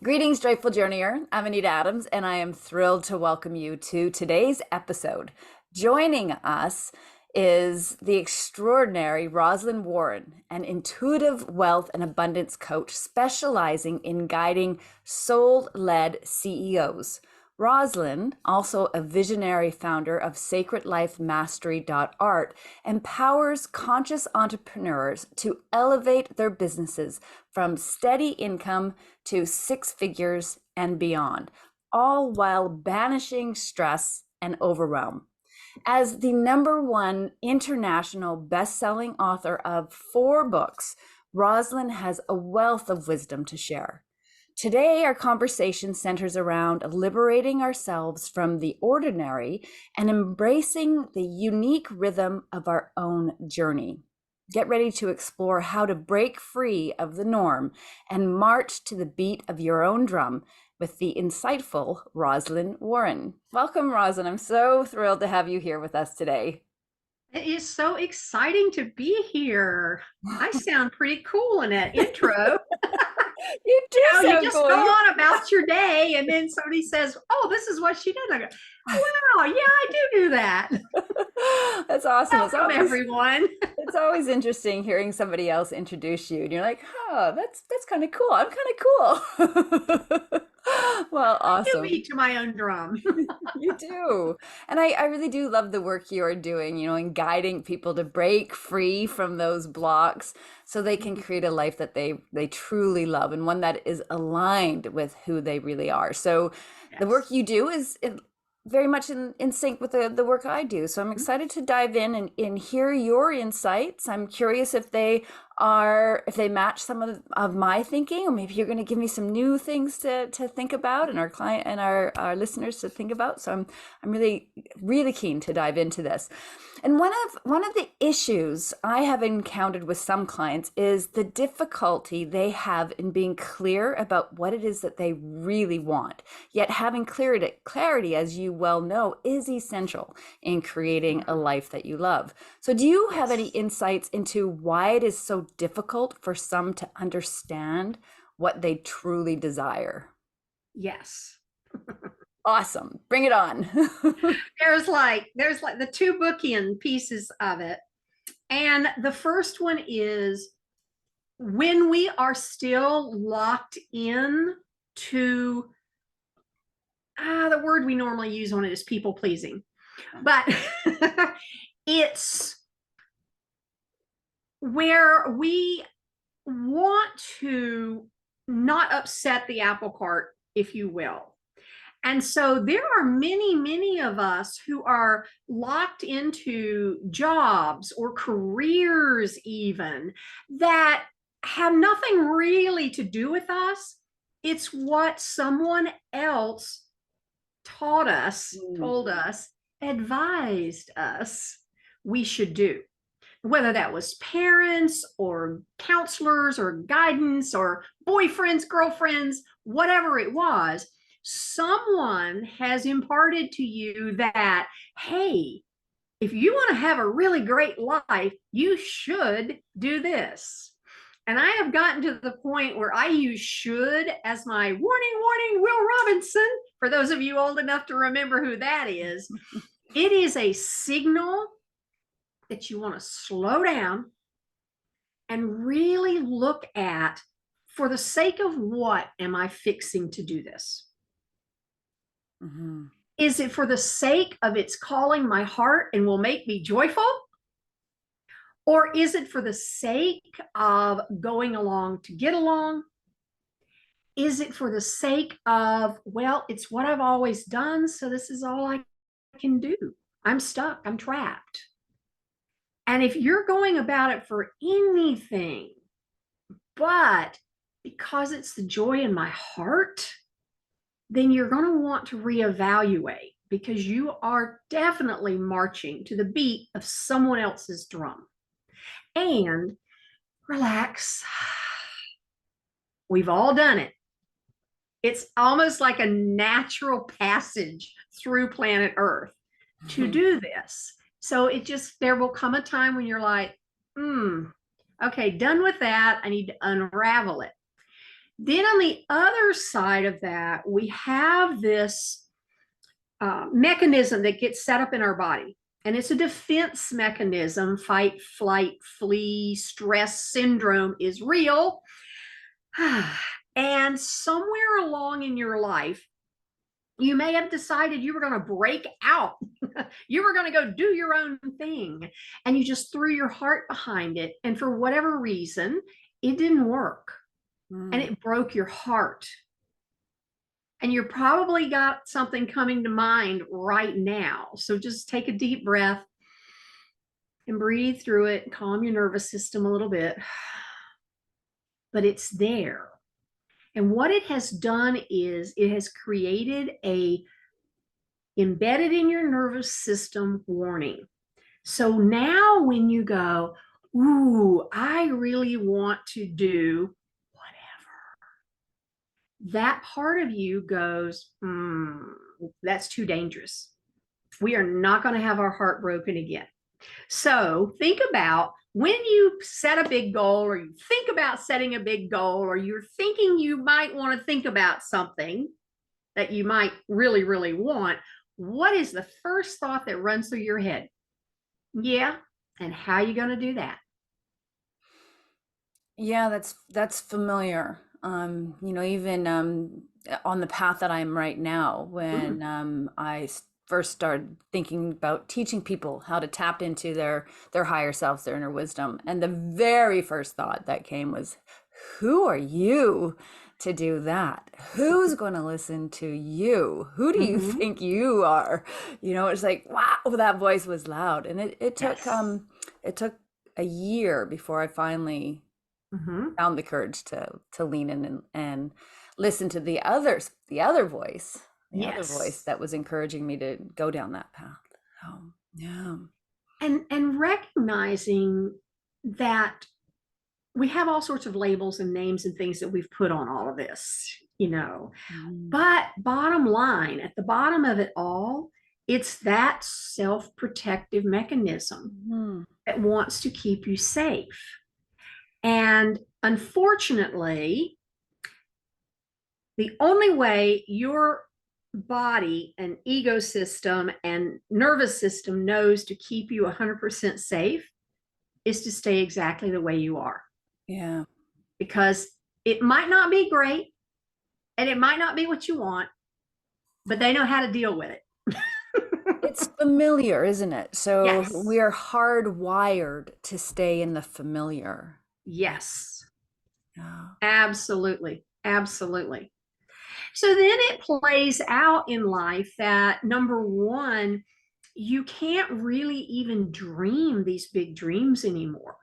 Greetings, Joyful Journeyer. I'm Anita Adams, and I am thrilled to welcome you to today's episode. Joining us is the extraordinary Rozlyn Warren, an intuitive wealth and abundance coach specializing in guiding soul-led CEOs. Rozlyn, also a visionary founder of Sacred Life Mastery.art, empowers conscious entrepreneurs to elevate their businesses from steady income to six figures and beyond, all while banishing stress and overwhelm. As the #1 international best-selling author of 4 books, Rozlyn has a wealth of wisdom to share. Today, our conversation centers around liberating ourselves from the ordinary and embracing the unique rhythm of our own journey. Get ready to explore how to break free of the norm and march to the beat of your own drum with the insightful Rozlyn Warren. Welcome, Rozlyn. I'm so thrilled to have you here with us today. It is so exciting to be here. I sound pretty cool in that intro. You do You sound just cool. go on about your day, and then somebody says, "Oh, this is what she did." I go, "Wow, yeah, I do that." That's awesome. Welcome, everyone. It's always interesting hearing somebody else introduce you, and you're like, "Oh, that's kind of cool. I'm kind of cool." Well, I do awesome. beat to my own drum. You do. And I really do love the work you are doing, in guiding people to break free from those blocks so they can create a life that they truly love and one that is aligned with who they really are. So the work Yes. you do is very much in sync with the work I do. So I'm excited to dive in and hear your insights. I'm curious if they match some of my thinking, or maybe you're going to give me some new things to think about and our client and our listeners to think about. So I'm really, really keen to dive into this. And one of the issues I have encountered with some clients is the difficulty they have in being clear about what it is that they really want. Yet having clarity, as you well know, is essential in creating a life that you love. So do you have any Yes. insights into why it is so difficult for some to understand what they truly desire? Yes. Awesome. Bring it on. There's like the two bookend pieces of it. And the first one is when we are still locked in to the word we normally use on it is people pleasing, but it's where we want to not upset the apple cart, if you will. And so there are many of us who are locked into jobs or careers, even that have nothing really to do with us. It's what someone else taught us, told us, advised us we should do, whether that was parents or counselors or guidance or boyfriends, girlfriends, whatever it was. Someone has imparted to you that, hey, if you want to have a really great life, you should do this. And I have gotten to the point where I use should as my warning, Will Robinson. For those of you old enough to remember who that is, it is a signal that you want to slow down and really look at, for the sake of what am I fixing to do this? Mhm. Is it for the sake of it's calling my heart and will make me joyful? Or is it for the sake of going along to get along? Is it for the sake of, well, it's what I've always done, so this is all I can do? I'm stuck, I'm trapped. And if you're going about it for anything but because it's the joy in my heart, then you're going to want to reevaluate, because you are definitely marching to the beat of someone else's drum. And relax. We've all done it. It's almost like a natural passage through planet Earth to do this. So there will come a time when you're like, okay, done with that. I need to unravel it. Then on the other side of that, we have this mechanism that gets set up in our body. And it's a defense mechanism. Fight, flight, flee, stress syndrome is real. And somewhere along in your life, you may have decided you were going to break out. You were going to go do your own thing. And you just threw your heart behind it. And for whatever reason, it didn't work. And it broke your heart. And you're probably got something coming to mind right now. So just take a deep breath and breathe through it, calm your nervous system a little bit. But it's there. And what it has done is it has created a embedded in your nervous system warning. So now when you go, ooh, I really want to do that part of you goes, that's too dangerous. We are not going to have our heart broken again. So think about when you set a big goal, or you think about setting a big goal, or you're thinking you might want to think about something that you might really, really want. What is the first thought that runs through your head? Yeah. And how are you going to do that? Yeah, that's familiar. Even on the path that I'm right now, when first started thinking about teaching people how to tap into their higher selves, their inner wisdom, and the very first thought that came was, "Who are you to do that? Who's going to listen to you? Who do you think you are?" It's like, wow, that voice was loud, and it took a year before I finally found the courage to lean in and listen to the other voice that was encouraging me to go down that path. Oh, yeah. And recognizing that we have all sorts of labels and names and things that we've put on all of this, but bottom line, at the bottom of it all, it's that self-protective mechanism that wants to keep you safe. And unfortunately, the only way your body and ecosystem and nervous system knows to keep you 100% safe is to stay exactly the way you are. Yeah. Because it might not be great and it might not be what you want, but they know how to deal with it. It's familiar, isn't it? So Yes. we are hardwired to stay in the familiar. Yes. Yeah. Absolutely. Absolutely. So then it plays out in life that, number one, you can't really even dream these big dreams anymore,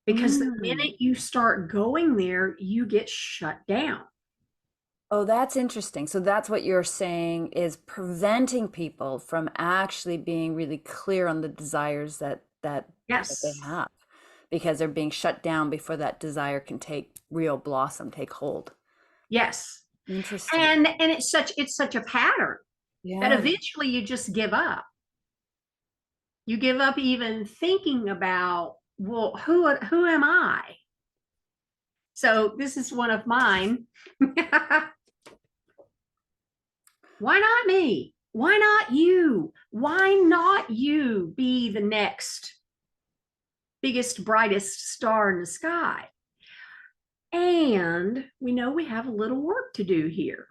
because the minute you start going there, you get shut down. Oh, that's interesting. So that's what you're saying is preventing people from actually being really clear on the desires that they Yes. have, because they're being shut down before that desire can take real blossom, take hold. Yes. Interesting. And it's such a pattern that Yeah. eventually you just give up. You give up even thinking about, well, who am I? So this is one of mine. Why not me? Why not you? Why not you be the next biggest, brightest star in the sky? And we know we have a little work to do here.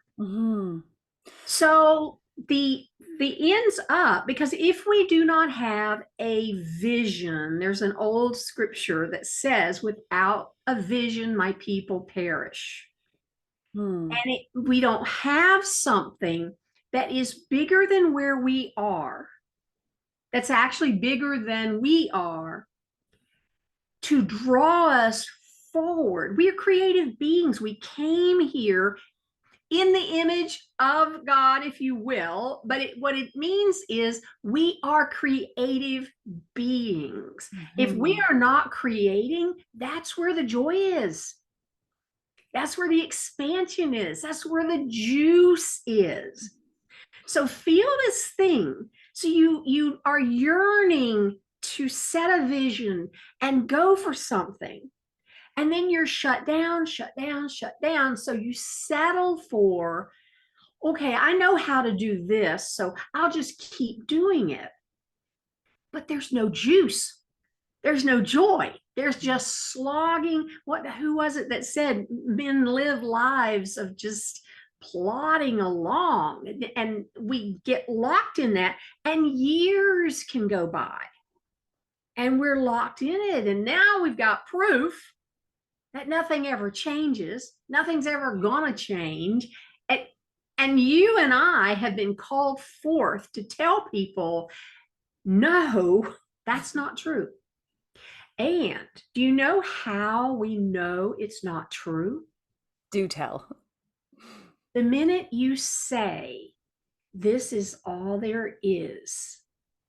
So the ends up, because if we do not have a vision, there's an old scripture that says, without a vision, my people perish. And we don't have something that is bigger than where we are, that's actually bigger than we are, to draw us forward. We are creative beings. We came here in the image of God, if you will, but what it means is we are creative beings. If we are not creating, that's where the joy is. That's where the expansion is. That's where the juice is. So feel this thing. So you are yearning to set a vision and go for something. And then you're shut down, shut down, shut down. So you settle for, okay, I know how to do this, so I'll just keep doing it. But there's no juice. There's no joy. There's just slogging. Who was it that said men live lives of just plodding along? And we get locked in that, and years can go by and we're locked in it. And now we've got proof that nothing ever changes. Nothing's ever gonna change. And you and I have been called forth to tell people, no, that's not true. And do you know how we know it's not true? Do tell. The minute you say, this is all there is,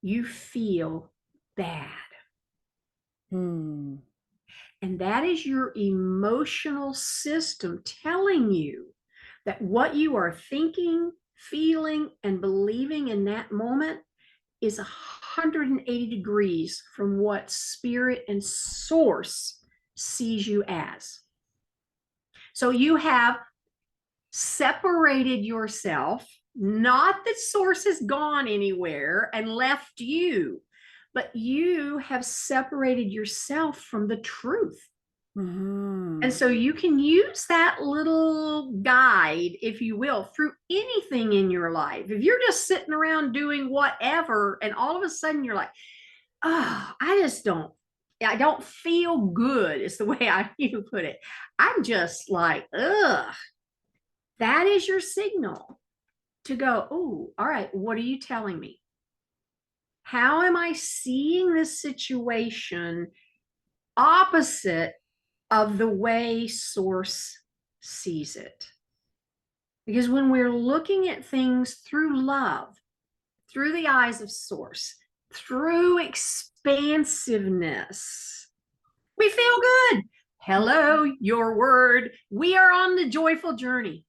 you feel bad. Hmm. And that is your emotional system telling you that what you are thinking, feeling, and believing in that moment is 180 degrees from what spirit and source sees you as. So you have separated yourself, not that source has gone anywhere and left you, but you have separated yourself from the truth. Mm-hmm. And so you can use that little guide, if you will, through anything in your life. If you're just sitting around doing whatever, and all of a sudden you're like, oh, I don't feel good, is the way I you put it. I'm just like, ugh. That is your signal to go, oh, all right, what are you telling me? How am I seeing this situation opposite of the way source sees it? Because when we're looking at things through love, through the eyes of source, through expansiveness, we feel good. Hello, your word. We are on the joyful journey.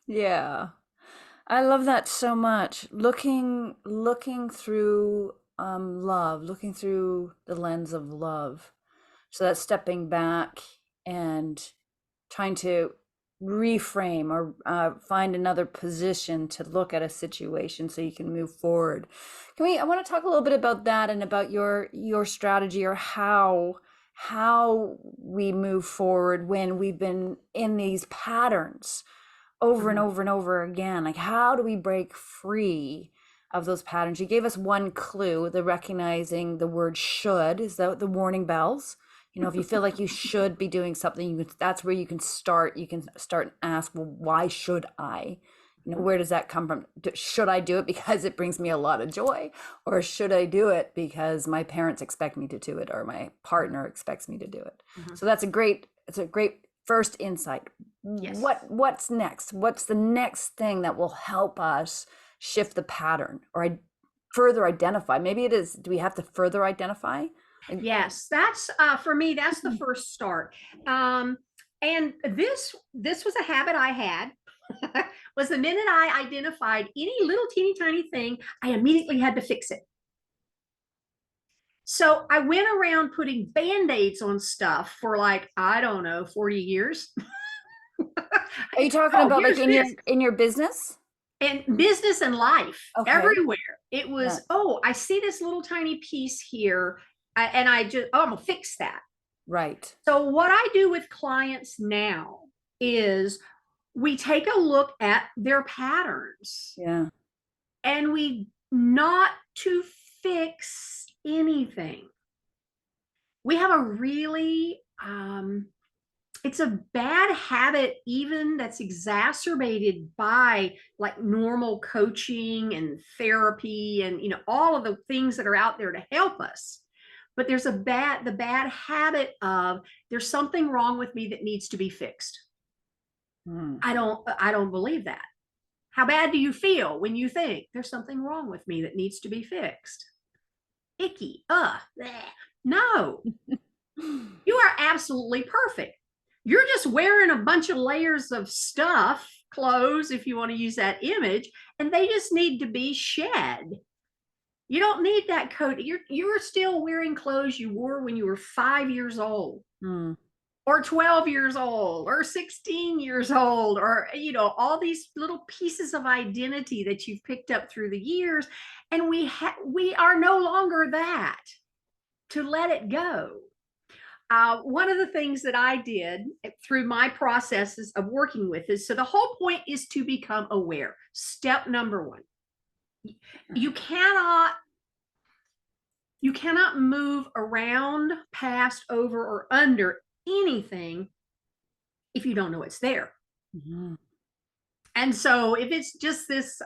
Yeah. I love that so much. Looking through love, looking through the lens of love. So that's stepping back and trying to reframe or find another position to look at a situation so you can move forward. I want to talk a little bit about that and about your strategy, or how we move forward when we've been in these patterns over and over and over again. Like, how do we break free of those patterns? You gave us one clue, the recognizing the word should, is that the warning bells. You know, if you feel like you should be doing something, that's where you can start. You can start and ask, well, why should I? You know, where does that come from? Should I do it because it brings me a lot of joy? Or should I do it because my parents expect me to do it, or my partner expects me to do it? So it's a great first insight. Yes. What's next? What's the next thing that will help us shift the pattern, or further identify? Maybe it is, do we have to further identify? Yes, that's for me, that's the first start. And this was a habit I had. Was the minute I identified any little teeny tiny thing, I immediately had to fix it. So I went around putting band-aids on stuff for, like, I don't know, 40 years. Are you talking Oh, about like here's this. in your business? And business and life, Okay. everywhere. It was, Yeah. oh, I see this little tiny piece here, and I just, oh, I'm gonna fix that. Right. So what I do with clients now is we take a look at their patterns, Yeah. and we not to fix anything. We have a really it's a bad habit, even that's exacerbated by like normal coaching and therapy and, you know, all of the things that are out there to help us. But there's the bad habit of, there's something wrong with me that needs to be fixed. Hmm. I don't believe that. How bad do you feel when you think there's something wrong with me that needs to be fixed? Icky. Bleh. No, you are absolutely perfect. You're just wearing a bunch of layers of stuff, clothes, if you want to use that image, and they just need to be shed. You don't need that coat. You're still wearing clothes you wore when you were 5 years old. Mm. Or 12 years old or 16 years old, or all these little pieces of identity that you've picked up through the years, and we are no longer that. To let it go. One of the things that I did through my processes of working with is, so the whole point is to become aware. Step number one. You cannot move around, past, over, or under anything if you don't know it's there. Mm-hmm. And so if it's just this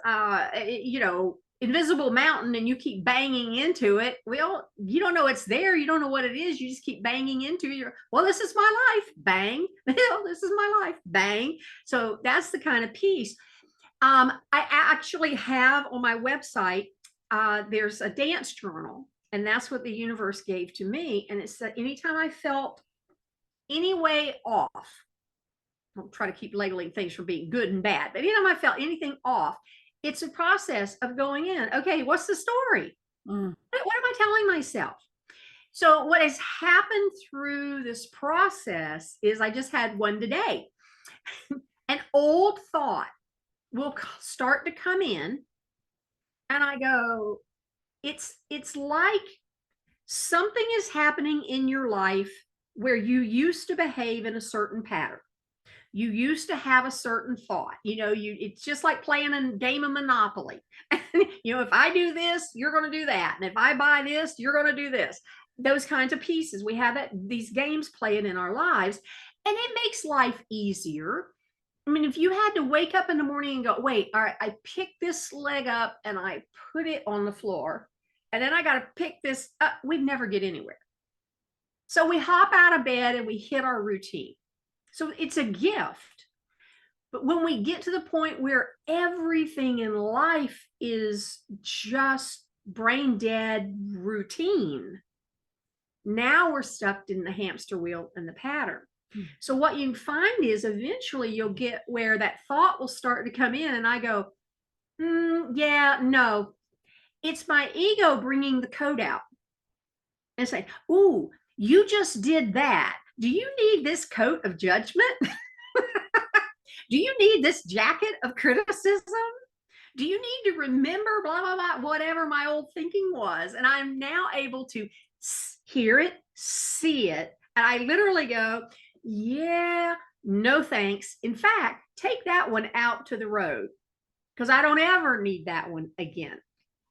invisible mountain and you keep banging into it, well, you don't know it's there, you don't know what it is, you just keep banging into it. Well, this is my life, bang. This is my life, bang. So that's the kind of piece. I actually have on my website, there's a dance journal, and that's what the universe gave to me. And it's that anytime I felt any way off, I'll try to keep labeling things from being good and bad, but anytime I felt anything off, it's a process of going in. Okay, what's the story? Mm. What am I telling myself? So what has happened through this process is I just had one today. An old thought will start to come in, and I go, it's like something is happening in your life where you used to behave in a certain pattern. You used to have a certain thought, it's just like playing a game of Monopoly. If I do this, you're going to do that. And if I buy this, you're going to do this. Those kinds of pieces. We have these games playing in our lives, and it makes life easier. I mean, if you had to wake up in the morning and go, wait, all right, I picked this leg up and I put it on the floor, and then I got to pick this up, we'd never get anywhere. So we hop out of bed and we hit our routine. So it's a gift. But when we get to the point where everything in life is just brain dead routine, now we're stuck in the hamster wheel and the pattern. So what you find is eventually you'll get where that thought will start to come in, and I go, yeah, no, it's my ego bringing the code out and say, ooh, you just did that. Do you need this coat of judgment? Do you need this jacket of criticism? Do you need to remember blah, blah, blah, whatever my old thinking was? And I'm now able to hear it, see it. And I literally go, yeah, no thanks. In fact, take that one out to the road, because I don't ever need that one again.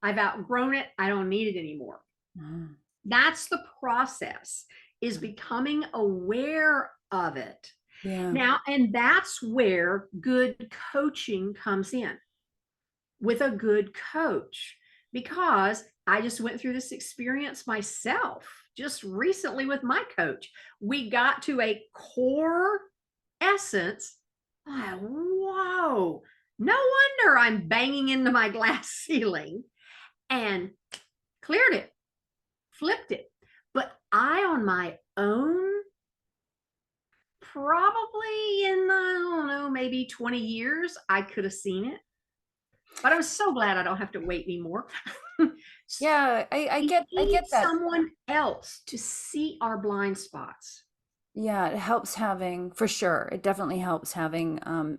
I've outgrown it. I don't need it anymore. Mm. That's the process, is becoming aware of it. Yeah. Now, and that's where good coaching comes in, with a good coach, because I just went through this experience myself just recently with my coach. We got to a core essence. Whoa, no wonder I'm banging into my glass ceiling, and cleared it, flipped it. But I, on my own, probably in, I don't know, maybe 20 years, I could have seen it. But I'm so glad I don't have to wait anymore. Yeah, I get that. Someone else to see our blind spots. Yeah, it helps having, for sure. It definitely helps having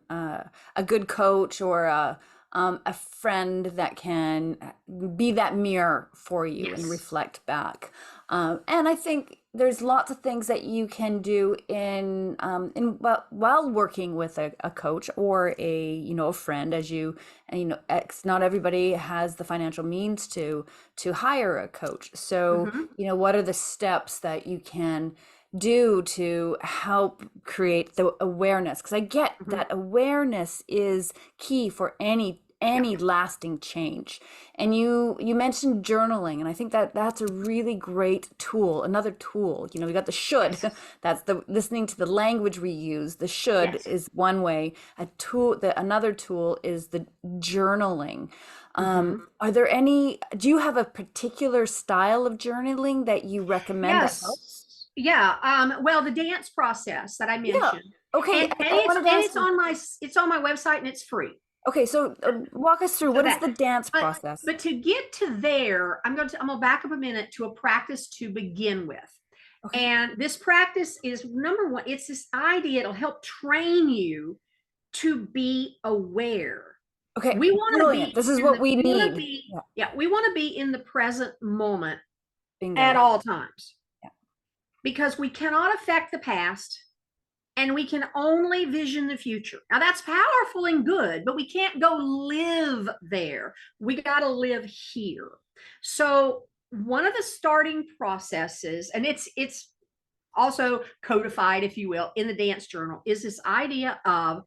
a good coach, or a friend that can be that mirror for you. Yes. And reflect back. And I think there's lots of things that you can do while working with a coach or a friend, not everybody has the financial means to hire a coach. So, what are the steps that you can do to help create the awareness? Because I get that awareness is key for any lasting change. And you mentioned journaling, and I think that's a really great tool. Another tool, we got the should. Yes. That's the listening to the language we use. The should is one way. Another tool is the journaling. Are there do you have a particular style of journaling that you recommend? Yes. Yeah. Well, the dance process that I mentioned. Yeah. Okay. And it's on my website, and it's free. Okay, so walk us through So what is that, the dance but process? but to get to there, I'm gonna back up a minute to a practice to begin with. Okay. And this practice is number one, it's this idea, it'll help train you to be aware. Okay, We want to brilliant. be This is in what the we we want to need. be Yeah, yeah, we want to be in the present moment at bingo. all times, Yeah. because we cannot affect the past and we can only vision the future. Now that's powerful and good, but we can't go live there. We got to live here. So one of the starting processes, and it's also codified, if you will, in the dance journal, is this idea of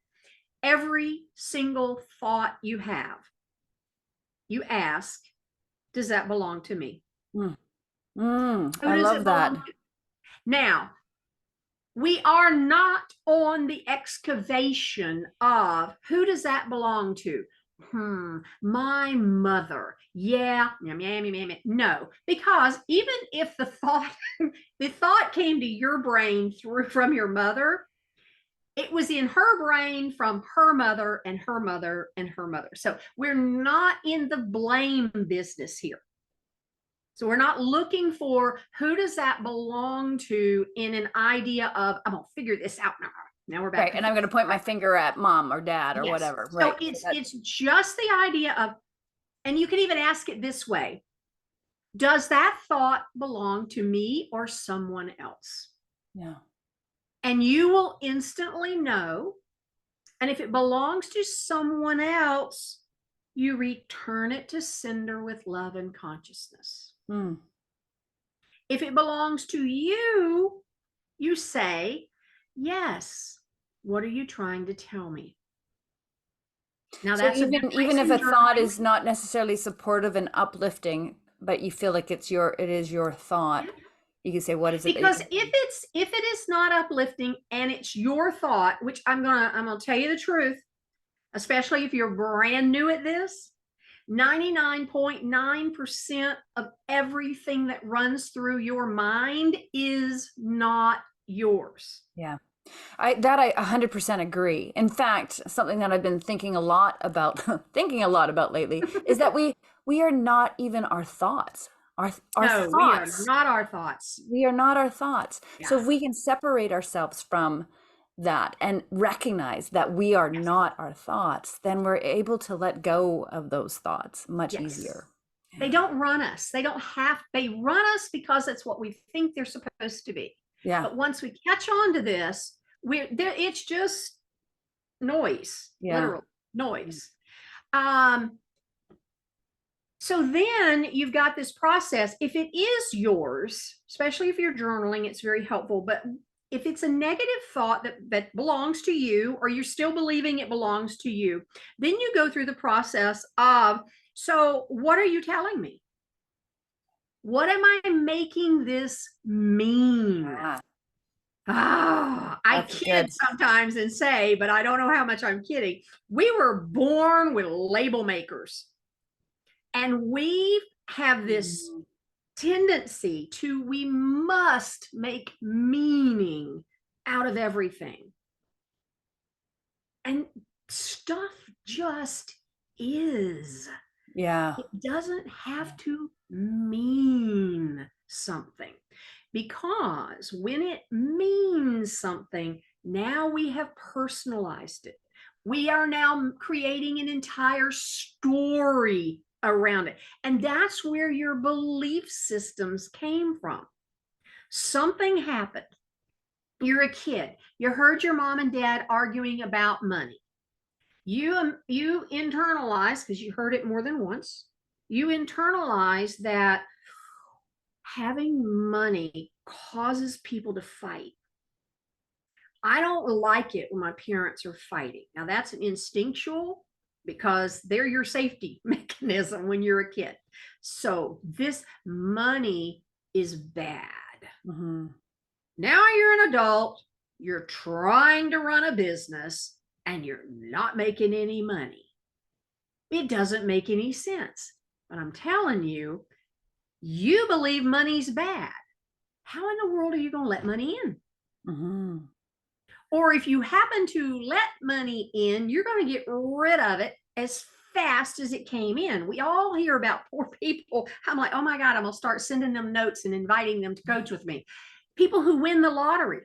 every single thought you have, you ask, does that belong to me? Mm. Who I does love it that. belong to? Now, we are not on the excavation of who does that belong to? My mother. Yeah, no, because even if the thought the thought came to your brain through from your mother, it was in her brain from her mother and her mother and her mother. So we're not in the blame business here. So we're not looking for who does that belong to in an idea of, I'm going to figure this out now. Now we're back Right, to and I'm going to point my finger at mom or dad or yes. whatever. So Right. it's just the idea of, and you can even ask it this way: does that thought belong to me or someone else? Yeah. And you will instantly know. And if it belongs to someone else, you return it to sender with love and consciousness. Mm. If it belongs to you, you say, yes, what are you trying to tell me? Now So that's a even difference if in a thought journaling. is not necessarily supportive and uplifting, but you feel like it is your thought, you can say, what is it that Because you if it is not uplifting and it's your thought, which I'm gonna tell you the truth, especially if you're brand new at this, 99.9% of everything that runs through your mind is not yours. Yeah. I 100% agree. In fact, something that I've been thinking a lot about thinking a lot about lately is that we are not even our thoughts. Our No, we are thoughts. not our thoughts. We are not our thoughts. So Yeah. if we can separate ourselves from that and recognize that we are Yes. not our thoughts, then we're able to let go of those thoughts much Yes. easier. They Yeah. don't run us. They run us because that's what we think they're supposed to be. Yeah. But once we catch on to this, we're there, it's just noise, Yeah. literal noise. Um, so then you've got this process. If it is yours, especially if you're journaling, it's very helpful. But if it's a negative thought that belongs to you, or you're still believing it belongs to you, then you go through the process of, so what are you telling me? What am I making this mean? Ah, I that's kid good. sometimes and say, but I don't know how much I'm kidding. We were born with label makers, and we have this Mm. tendency to, we must make meaning out of everything. And stuff just is. Yeah. It doesn't have to mean something, because when it means something, now we have personalized it. We are now creating an entire story around it. And that's where your belief systems came from. Something happened. You're a kid. You heard your mom and dad arguing about money. You internalize, because you heard it more than once, you internalize that having money causes people to fight. I don't like it when my parents are fighting. Now that's an instinctual, because they're your safety mechanism when you're a kid. So this money is bad. Mm-hmm. Now you're an adult, you're trying to run a business, and you're not making any money. It doesn't make any sense. But I'm telling you, you believe money's bad. How in the world are you going to let money in? Mm-hmm. Or if you happen to let money in, you're going to get rid of it as fast as it came in. We all hear about poor people. I'm like, oh my God, I'm going to start sending them notes and inviting them to coach with me. People who win the lottery.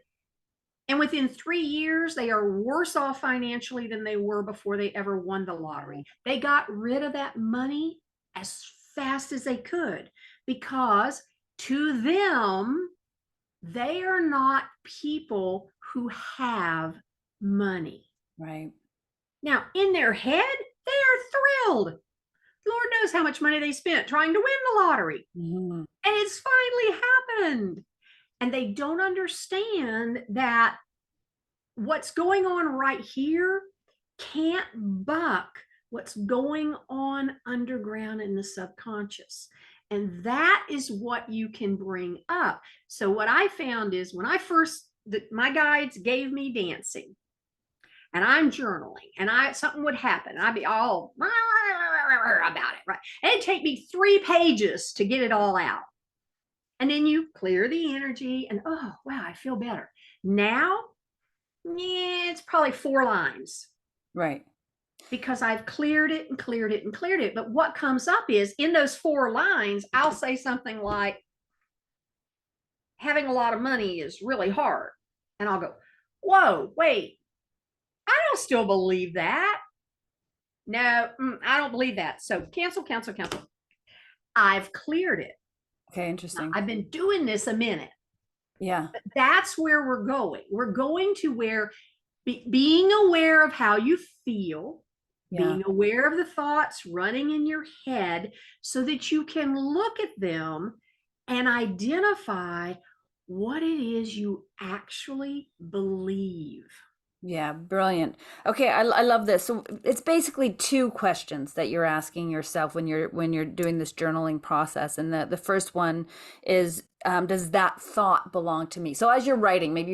And within 3 years, they are worse off financially than they were before they ever won the lottery. They got rid of that money as fast as they could because to them, they are not people who have money. Right. Now, in their head, they are thrilled. Lord knows how much money they spent trying to win the lottery. Mm-hmm. And it's finally happened. And they don't understand that what's going on right here can't buck what's going on underground in the subconscious. And that is what you can bring up. So what I found is when I first, my guides gave me dancing and I'm journaling and something would happen and I'd be all about it, right? And it'd take me 3 pages to get it all out. And then you clear the energy and, oh, wow, I feel better. Now, yeah, it's probably 4 lines. Right. Because I've cleared it and cleared it and cleared it. But what comes up is in those 4 lines, I'll say something like, having a lot of money is really hard. And I'll go, whoa, wait, I don't still believe that. No, I don't believe that. So cancel, cancel, cancel. I've cleared it. Okay, interesting. Now, I've been doing this a minute. Yeah. But that's where we're going. We're going to where being aware of how you feel, being aware of the thoughts running in your head so that you can look at them and identify what it is you actually believe. Yeah, brilliant. Okay, I love this. So it's basically 2 questions that you're asking yourself when you're doing this journaling process. And the first one is, does that thought belong to me? So as you're writing, maybe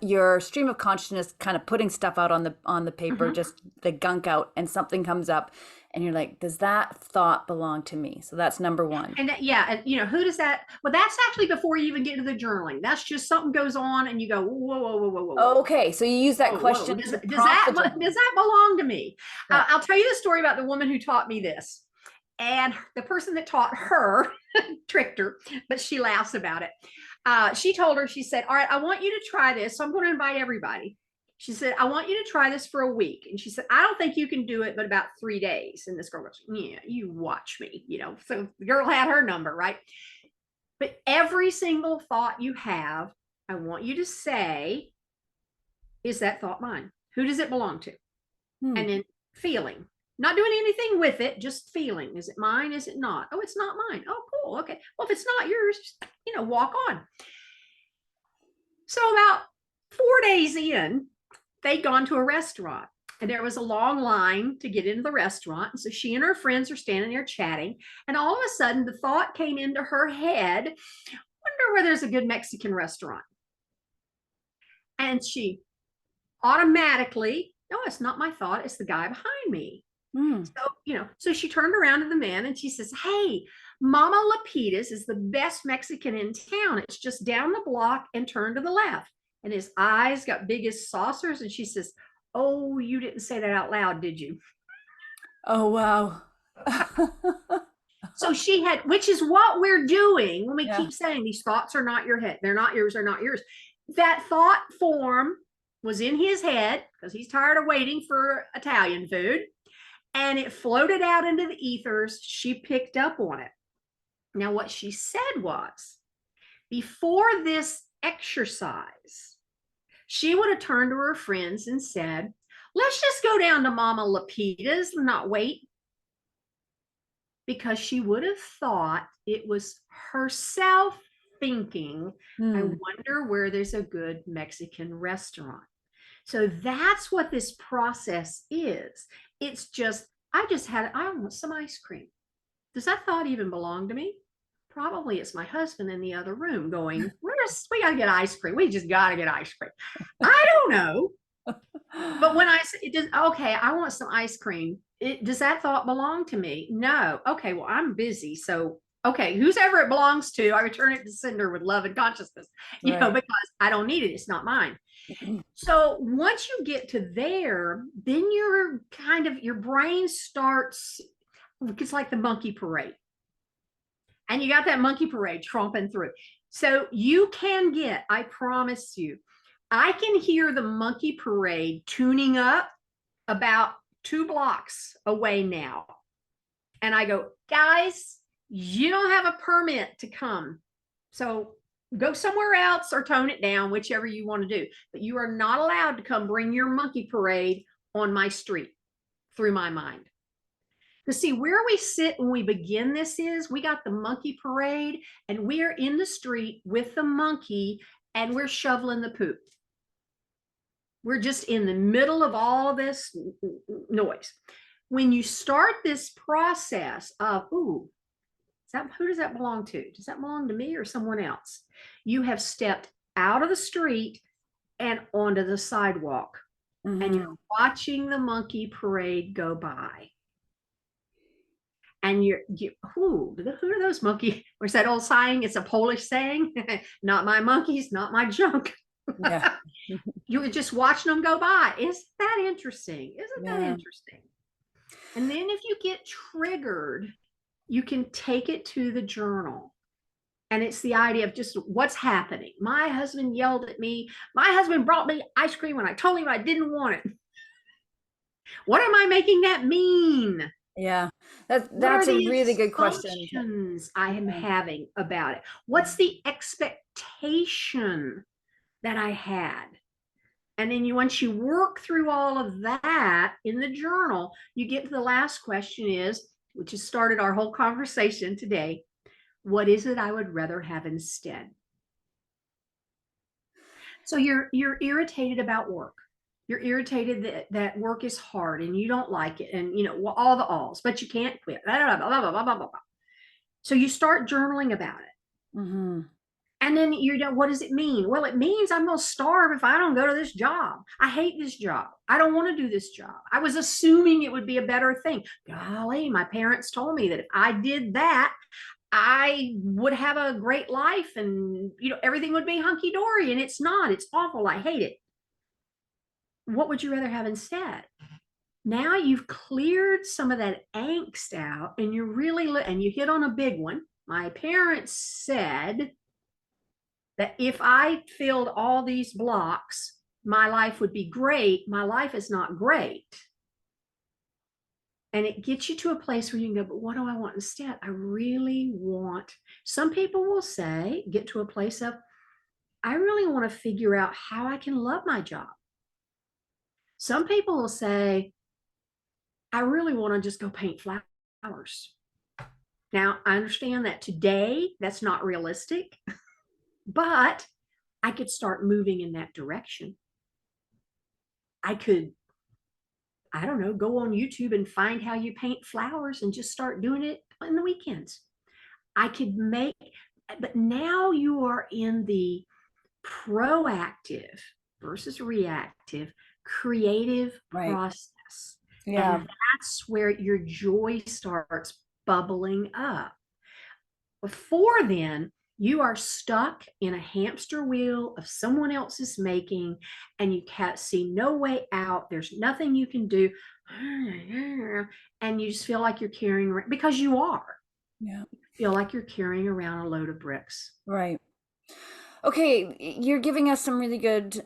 your stream of consciousness kind of putting stuff out on the paper, just the gunk out, and something comes up, and you're like, does that thought belong to me? So that's number 1. And and who does that? Well, that's actually before you even get to the journaling. That's just something goes on, and you go, whoa, whoa, whoa, whoa, whoa. Okay, so you use that Whoa, question. whoa. Does that belong to me? Yeah. I'll tell you the story about the woman who taught me this. And the person that taught her tricked her, but she laughs about it. She told her, she said, all right, I want you to try this. So I'm going to invite everybody. She said, I want you to try this for a week. And she said, I don't think you can do it, but about 3 days. And this girl goes, yeah, you watch me, So the girl had her number, right? But every single thought you have, I want you to say, is that thought mine? Who does it belong to? And then feeling. Not doing anything with it, just feeling. Is it mine? Is it not? Oh, it's not mine. Oh, cool. Okay. Well, if it's not yours, just, walk on. So about 4 days in, they'd gone to a restaurant and there was a long line to get into the restaurant. And so she and her friends are standing there chatting. And all of a sudden, the thought came into her head, wonder where there's a good Mexican restaurant. And she automatically, no, it's not my thought. It's the guy behind me. So she turned around to the man and she says, hey, Mama Lapitas is the best Mexican in town. It's just down the block and turn to the left. And his eyes got big as saucers. And she says, oh, you didn't say that out loud, did you? Oh, wow. So she had, which is what we're doing when we keep saying these thoughts are not your head. They're not yours. They're not yours. That thought form was in his head because he's tired of waiting for Italian food. And it floated out into the ethers. She picked up on it. Now, what she said was, before this exercise, she would have turned to her friends and said, let's just go down to Mama Lapita's and not wait. Because she would have thought it was herself thinking, I wonder where there's a good Mexican restaurant. So that's what this process is. It's just, I want some ice cream. Does that thought even belong to me? Probably it's my husband in the other room going, we got to get ice cream. We just got to get ice cream. I don't know. But when I say, okay, I want some ice cream. Does that thought belong to me? No. Okay, well, I'm busy. So, okay, whoever it belongs to, I return it to sender with love and consciousness, because I don't need it. It's not mine. So once you get to there, then your brain starts, it's like the monkey parade. And you got that monkey parade tromping through. So you can get, I promise you, I can hear the monkey parade tuning up about 2 blocks away now. And I go, guys, you don't have a permit to come. So go somewhere else or tone it down, whichever you want to do. But you are not allowed to come bring your monkey parade on my street through my mind. Because see, where we sit when we begin this is we got the monkey parade and we're in the street with the monkey and we're shoveling the poop. We're just in the middle of all of this noise. When you start this process of, ooh, who does that belong to? Does that belong to me or someone else? You have stepped out of the street and onto the sidewalk, and you're watching the monkey parade go by. And who are those monkeys? Where's that old saying? It's a Polish saying, not my monkeys, not my junk. Yeah. You were just watching them go by. Isn't that interesting? Isn't that interesting? And then if you get triggered, you can take it to the journal. And it's the idea of just what's happening. My husband yelled at me. My husband brought me ice cream when I told him I didn't want it. What am I making that mean? Yeah, that's a really good question. Assumptions I am having about it. What's the expectation that I had? And then once you work through all of that in the journal, you get to the last question is, which has started our whole conversation today. What is it I would rather have instead? So you're irritated about work. You're irritated that work is hard and you don't like it, and all the alls, but you can't quit. Blah, blah, blah, blah, blah, blah. So you start journaling about it. Mm-hmm. And then what does it mean? Well, it means I'm going to starve if I don't go to this job. I hate this job. I don't want to do this job. I was assuming it would be a better thing. Golly, my parents told me that if I did that, I would have a great life and everything would be hunky-dory, and it's not. It's awful. I hate it. What would you rather have instead? Now you've cleared some of that angst out, and you're really and you hit on a big one. My parents said that if I filled all these blocks, my life would be great. My life is not great. And it gets you to a place where you can go, but what do I want instead? I really want, some people will say, get to a place of, I really want to figure out how I can love my job. Some people will say, I really want to just go paint flowers. Now, I understand that today that's not realistic, but I could start moving in that direction. I could, I don't know, go on YouTube and find how you paint flowers and just start doing it on the weekends. I could make, but now you are in the proactive versus reactive creative process. Yeah. And that's where your joy starts bubbling up. Before then, you are stuck in a hamster wheel of someone else's making, and you can't see no way out. There's nothing you can do. And you just feel like you're carrying around, because you are. Yeah. You feel like you're carrying around a load of bricks. Right. Okay, you're giving us some really good,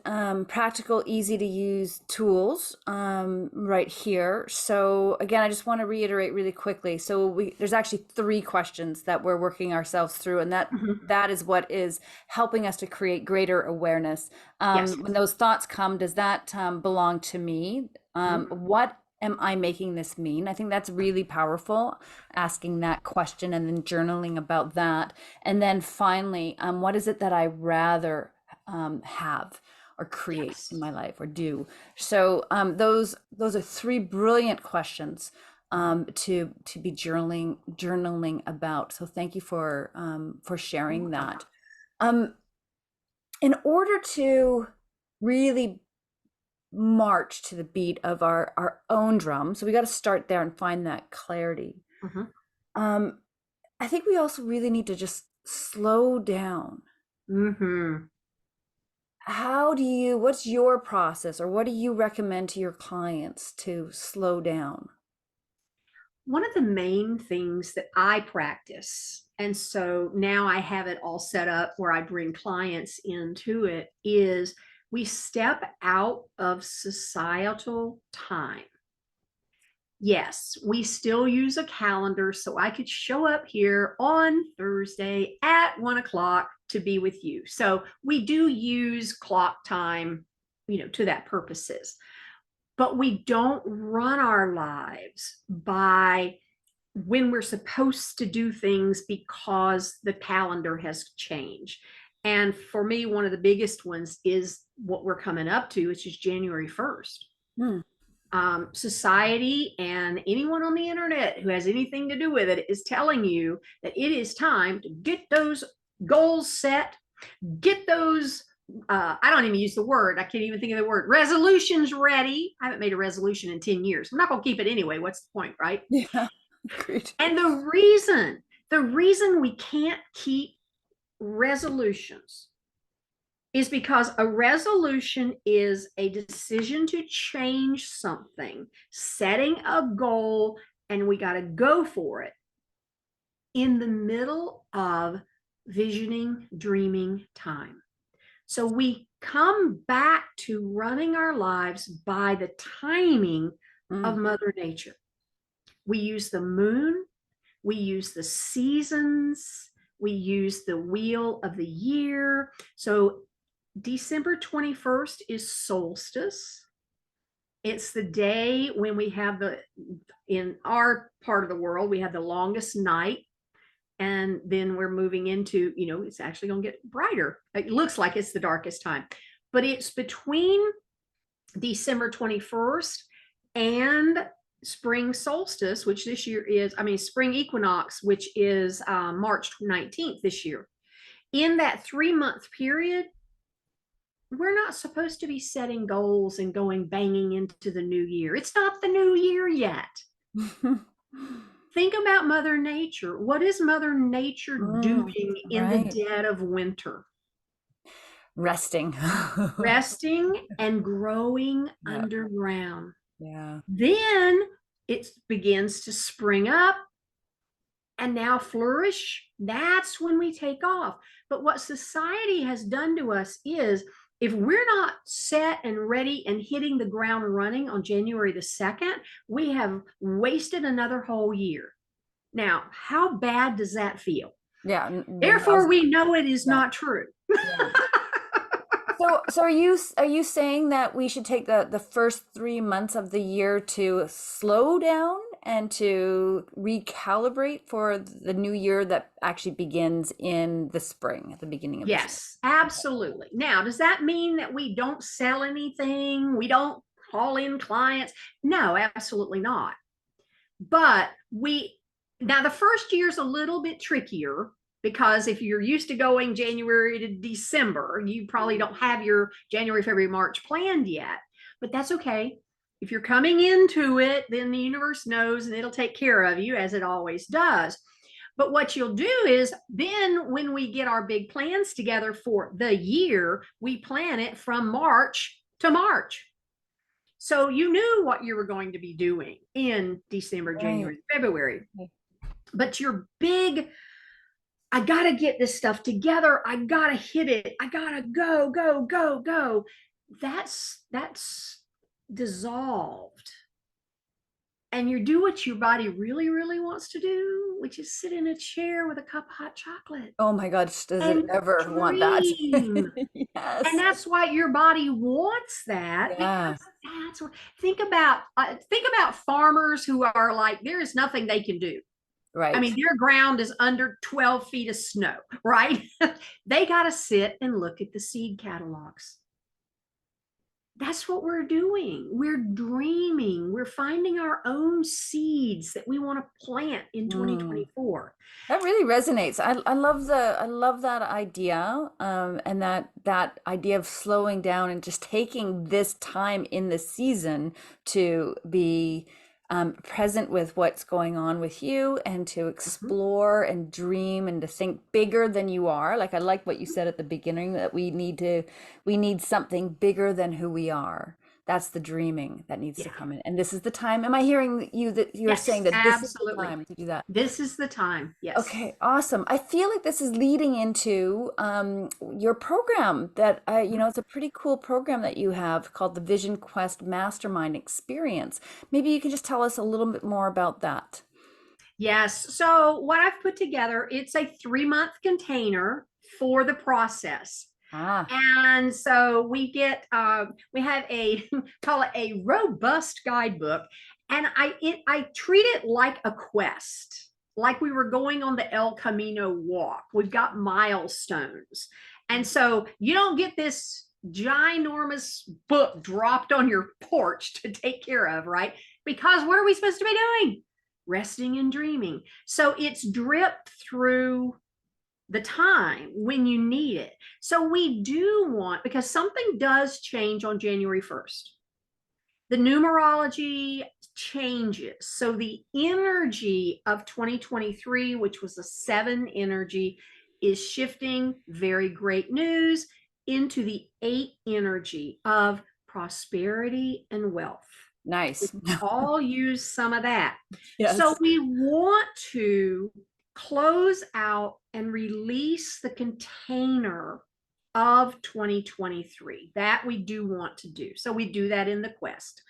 practical, easy to use tools right here. So again, I just want to reiterate really quickly. So there's actually 3 questions that we're working ourselves through, and that is what is helping us to create greater awareness. Yes. When those thoughts come, does that belong to me? What am I making this mean? I think that's really powerful, asking that question and then journaling about that. And then finally, what is it that I rather have or create in my life or do? So those are 3 brilliant questions to be journaling about. So thank you for sharing that. In order to really march to the beat of our own drum, so we got to start there and find that clarity. I think we also really need to just slow down. what's your process or what do you recommend to your clients to slow down? One of the main things that I practice, and so now I have it all set up where I bring clients into it, is we step out of societal time. Yes, we still use a calendar, so I could show up here on Thursday at 1 o'clock to be with you. So we do use clock time, to that purposes. But we don't run our lives by when we're supposed to do things because the calendar has changed. And for me, one of the biggest ones is what we're coming up to, which is January 1st. Hmm. Society and anyone on the internet who has anything to do with it is telling you that it is time to get those goals set, get those I don't even use the word. I can't even think of the word. Resolutions ready. I haven't made a resolution in 10 years. I'm not going to keep it anyway. What's the point, right? Yeah, agreed. And the reason we can't keep resolutions is because a resolution is a decision to change something, setting a goal, and we got to go for it in the middle of visioning, dreaming time. So we come back to running our lives by the timing of Mm. Mother Nature. We use the moon, we use the seasons, we use the wheel of the year. So December 21st is solstice. It's the day when we have in our part of the world, we have the longest night. And then we're moving into, it's actually going to get brighter. It looks like it's the darkest time, but it's between December 21st and spring solstice, which this year is, spring equinox, which is March 19th this year. In that 3-month period, we're not supposed to be setting goals and going banging into the new year. It's not the new year yet. Think about Mother Nature. What is Mother Nature Mm, doing in the right. dead of winter? Resting. Resting and growing Yeah. underground. Yeah. Then it begins to spring up and now flourish. That's when we take off. But what society has done to us is if we're not set and ready and hitting the ground running on January the 2nd, we have wasted another whole year. Now, how bad does that feel? Yeah. Therefore, we know it is Yeah. not true. Yeah. So are you saying that we should take the first 3 months of the year to slow down and to recalibrate for the new year that actually begins in the spring, at the beginning of the spring? Yes, absolutely. Now, does that mean that we don't sell anything? We don't call in clients? No, absolutely not. But now the first year is a little bit trickier because if you're used to going January to December, you probably don't have your January, February, March planned yet. But that's okay. If you're coming into it, then the universe knows and it'll take care of you as it always does. But what you'll do is then when we get our big plans together for the year, we plan it from March to March. So you knew what you were going to be doing in December, Right. January, February. But your big, I got to get this stuff together. I got to hit it. I got to go, go, go, go. That's dissolved. And you do what your body really, really wants to do, which is sit in a chair with a cup of hot chocolate Oh my gosh, does it and ever want that? dream. And Yes. that's why your body wants that Yeah. because that's what think about farmers who are like there is nothing they can do. I mean, Right. their ground is under 12 feet of snow, right? They got to sit and look at the seed catalogs. That's what we're doing. We're dreaming. We're finding our own seeds that we want to plant in Mm. 2024. That really resonates. I love that idea, and that idea of slowing down and just taking this time in the season to be present with what's going on with you, and to Mhm. explore and dream and to think bigger than you are. Like I like what you said at the beginning, that we need something bigger than who we are. That's the dreaming that needs to Yeah. come in. And this is the time. Am I hearing you that you're saying Yes, that this is the absolutely. time to do that? This is the time. Yes. Okay, awesome. I feel like this is leading into your program that it's a pretty cool program that you have called the Vision Quest Mastermind Experience. Maybe you can just tell us a little bit more about that. Yes. So what I've put together, it's a 3-month container for the process. Ah, And so we have a call it a robust guidebook, and I treat it like a quest, like we were going on the El Camino walk. We've got milestones, and so you don't get this ginormous book dropped on your porch to take care of, right? Because what are we supposed to be doing? Resting and dreaming. So it's dripped through the time when you need it. So we do want, because something does change on January 1st. The numerology changes. So the energy of 2023, which was a 7 energy, is shifting, very great news, into the 8 energy of prosperity and wealth. We nice. all use some of that. So Yes. we want to close out and release the container of 2023. That we do want to do. So we do that in the quest.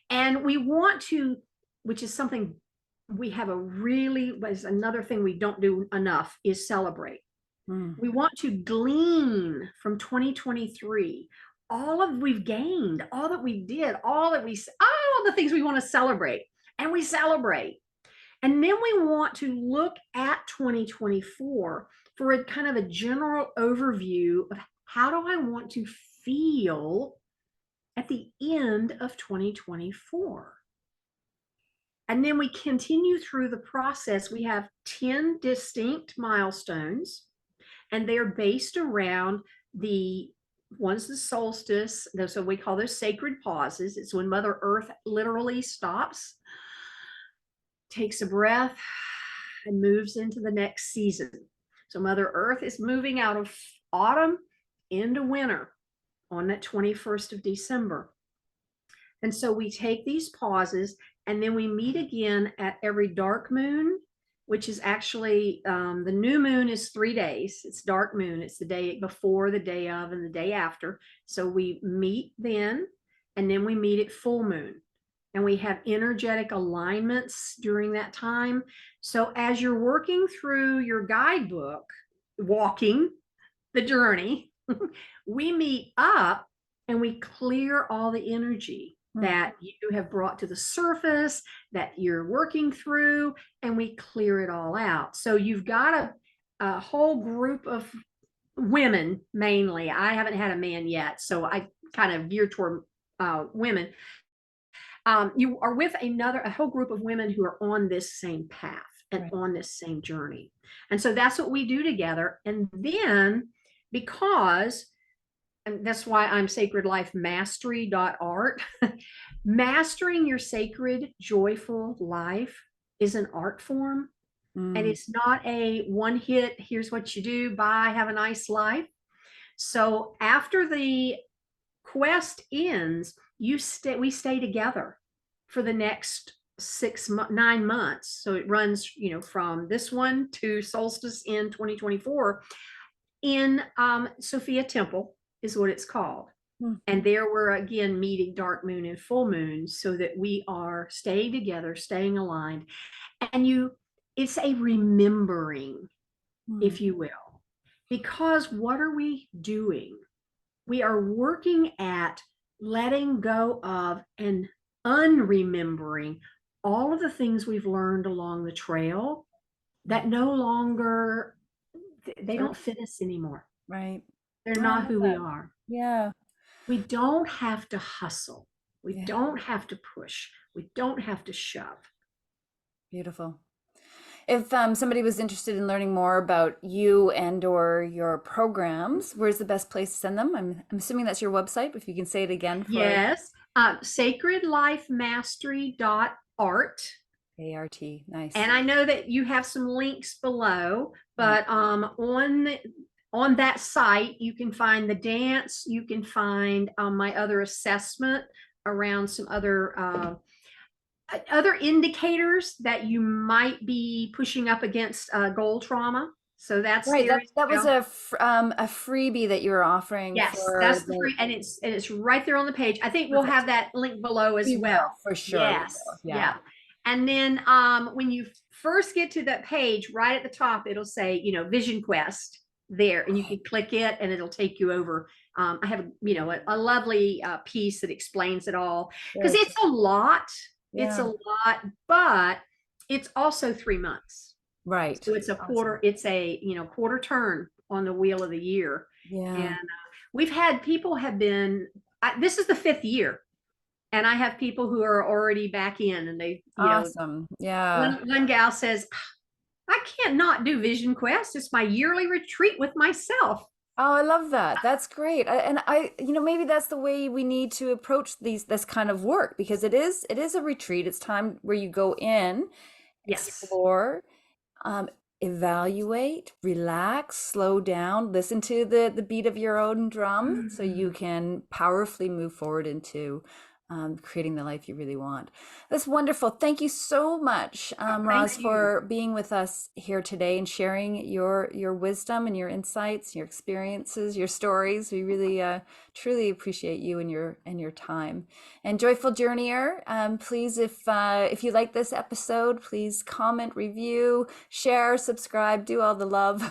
And we want to, which is something we have a really, was another thing we don't do enough, is celebrate. Mm, We want to glean from 2023 all of we've gained, all that we did, all the things we want to celebrate, and we celebrate. And then we want to look at 2024 for a kind of a general overview of how do I want to feel at the end of 2024. And then we continue through the process. We have 10 distinct milestones, and they're based around the one's the solstice. So we call those sacred pauses. It's when Mother Earth literally stops, takes a breath, and moves into the next season. So Mother Earth is moving out of autumn into winter on that 21st of December. And so we take these pauses, and then we meet again at every dark moon, which is actually the new moon is 3 days. It's dark moon. It's the day before, the day of, and the day after. So we meet then, and then we meet at full moon. And we have energetic alignments during that time. So as you're working through your guidebook, walking the journey, we meet up and we clear all the energy mm, that you have brought to the surface, that you're working through, and we clear it all out. So you've got a whole group of women, mainly. I haven't had a man yet, so I kind of gear toward women. You are with a whole group of women who are on this same path and right. on this same journey. And so that's what we do together. And then, because, and that's why I'm Sacred Life Mastery.art. Mastering your sacred, joyful life is an art form. And Mm, it's not a one hit, here's what you do, bye, have a nice life. So after the quest ends, we stay together for the next 9 months. So it runs, from this one to solstice in 2024 in Sophia Temple is what it's called. mm, And there we're again meeting dark moon and full moon so that we are staying together, staying aligned. And it's a remembering, mm. if you will, because what are we doing? We are working at letting go of and unremembering all of the things we've learned along the trail that no longer, they Sure. don't fit us anymore. Right. They're Oh, I not love who we that. are. Yeah. We don't have to hustle. We Yeah. don't have to push. We don't have to shove. Beautiful. If somebody was interested in learning more about you and or your programs, where's the best place to send them? I'm assuming that's your website, but if you can say it again for Yes. Sacredlifemastery.art. art. A-R-T. Nice. And I know that you have some links below, Yeah. but on that site you can find the dance. You can find my other assessment around some other indicators that you might be pushing up against goal trauma. So that's Right. there That as that was well. a freebie that you were offering Yes, for that's the the free, and it's right there on the page. I think we'll perfect. have that link below as We well. will, for sure. We will. Yes, Yeah. yeah. And then when you first get to that page, right at the top, it'll say, Vision Quest there, and you can click it, and it'll take you over. I have, a lovely piece that explains it all because Very it's cool. a lot. It's a Yeah. lot, but it's also 3 months. Right. So it's a Awesome. quarter, it's a, quarter turn on the wheel of the year. And Yeah. we've had people have been, this is the 5th year, and I have people who are already back in, and they, Awesome. Yeah. one gal says, I can't not do Vision Quest. It's my yearly retreat with myself. Oh, I love that. That's great. Maybe that's the way we need to approach this kind of work because it is a retreat. It's time where you go in, Yes. explore, um, evaluate, relax, slow down, listen to the beat of your own drum so you Mm. can powerfully move forward into creating the life you really want. That's wonderful. Thank you so much, Thank Roz, you. for being with us here today and sharing your wisdom and your insights, your experiences, your stories. We really truly appreciate you and your time. And Joyful Journeyer, please, if you like this episode, please comment, review, share, subscribe, do all the love.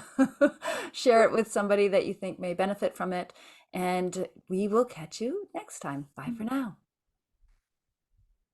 Share it with somebody that you think may benefit from it. And we will catch you next time. Bye for now.